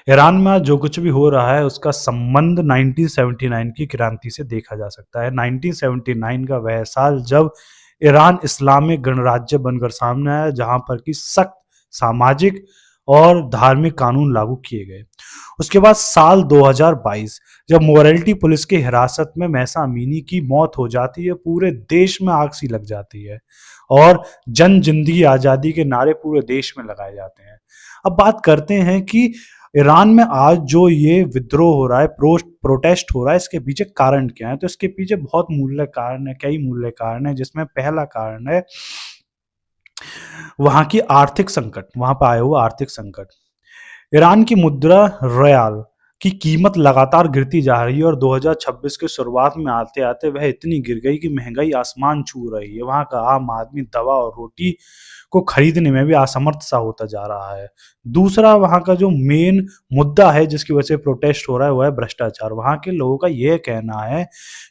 Iran में आज जो कुछ भी हो रहा है उसका संबंध 1979 की क्रांति से देखा जा सकता है। 1979 का वह साल जब ईरान इस्लामिक गणराज्य बनकर सामने आया, जहां पर की सख्त सामाजिक और धार्मिक कानून लागू किए गए। उसके बाद साल 2022 जब मोरालिटी पुलिस की हिरासत में महसा अमीनी की मौत हो जाती है, पूरे देश में आग सी लग जाती है और जन जिंदगी आजादी के नारे पूरे देश में लगाए जाते हैं। अब बात करते हैं कि ईरान में आज जो ये विद्रोह हो रहा है, प्रोटेस्ट हो रहा है, इसके पीछे कारण क्या है? तो इसके पीछे बहुत मूल्य कारण है, कई मूल्य कारण है, जिसमें पहला कारण है वहाँ की आर्थिक संकट, वहाँ पे आया हुआ आर्थिक संकट। ईरान की मुद्रा रियाल की कीमत लगातार गिरती जा रही है और 2026 के शुरुआत में आते-आते वह इतनी गिर गई कि महंगाई आसमान छू रही है। वहाँ का आम आदमी दवा और रोटी को खरीदने में भी असमर्थ सा होता जा रहा है। दूसरा वहाँ का जो मेन मुद्दा है जिसकी वजह से प्रोटेस्ट हो रहा है वो है भ्रष्टाचार। वहाँ के लोगों का यह कहना है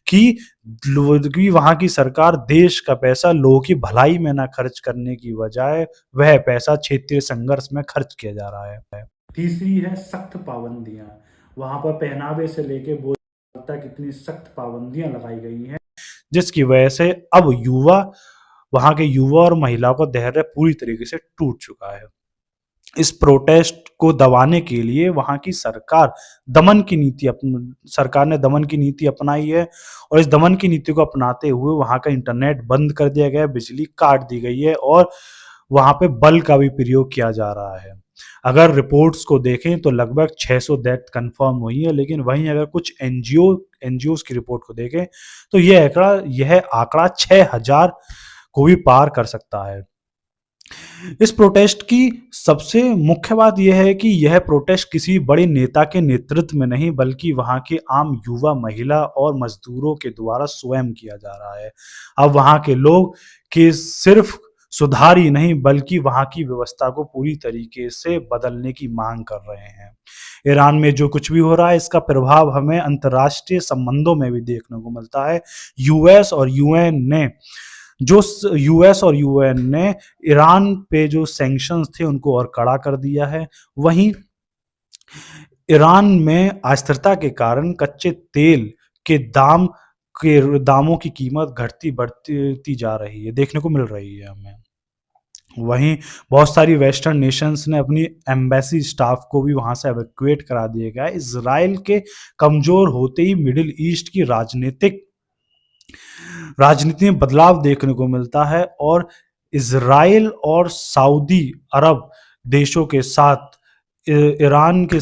कि वहाँ की सरकार देश का पैसा लोगों की भलाई में ना खर्च करने की बजाय वह पैसा क्षेत्रीय संघर्ष में खर्च किया जा रहा है। तीसरी है सख्त पाबंदियां। वहां पर पहनावे से लेके बोल तक इतनी सख्त पाबंदियां लगाई गई हैं जिसकी वजह से अब वहां के युवा और महिलाओं का धैर्य पूरी तरीके से टूट चुका है। इस प्रोटेस्ट को दबाने के लिए वहां की सरकार ने दमन की नीति अपनाई है और इस दमन की नीति को अपनाते हुए वहां का इंटरनेट बंद कर दिया गया है, बिजली काट दी गई है और वहां पे बल का भी प्रयोग किया जा रहा है। अगर रिपोर्ट्स को देखें तो लगभग 600 डेथ कंफर्म हुई है, लेकिन वहीं अगर कुछ एनजीओ की रिपोर्ट को देखें तो यह आंकड़ा 6000 को भी पार कर सकता है। इस प्रोटेस्ट की सबसे मुख्य बात यह है कि यह प्रोटेस्ट किसी बड़े नेता के नेतृत्व में नहीं बल्कि वहां के आम युवा, महिला और मजदूरों के द्वारा स्वयं किया जा रहा है। अब वहां के लोग के सिर्फ सुधार ही नहीं बल्कि वहां की व्यवस्था को पूरी तरीके से बदलने की मांग कर रहे हैं। ईरान में जो कुछ भी हो रहा है इसका प्रभाव हमें अंतर्राष्ट्रीय संबंधों में भी देखने को मिलता है। यूएस और यूएन ने यूएस और यूएन ने ईरान पे जो सैंक्शंस थे उनको और कड़ा कर दिया है। वहीं ईरान में अस्थिरता के कारण कच्चे तेल के दामों की कीमत घटती बढ़ती जा रही है, देखने को मिल रही है हमें। वहीं बहुत सारी वेस्टर्न नेशंस ने अपनी एम्बेसी स्टाफ को भी वहां से एवैक्यूएट करा दिया गया है। इजराइल के कमजोर होते ही मिडिल ईस्ट की राजनीति में बदलाव देखने को मिलता है और इजराइल और सऊदी अरब देशों के साथ ईरान के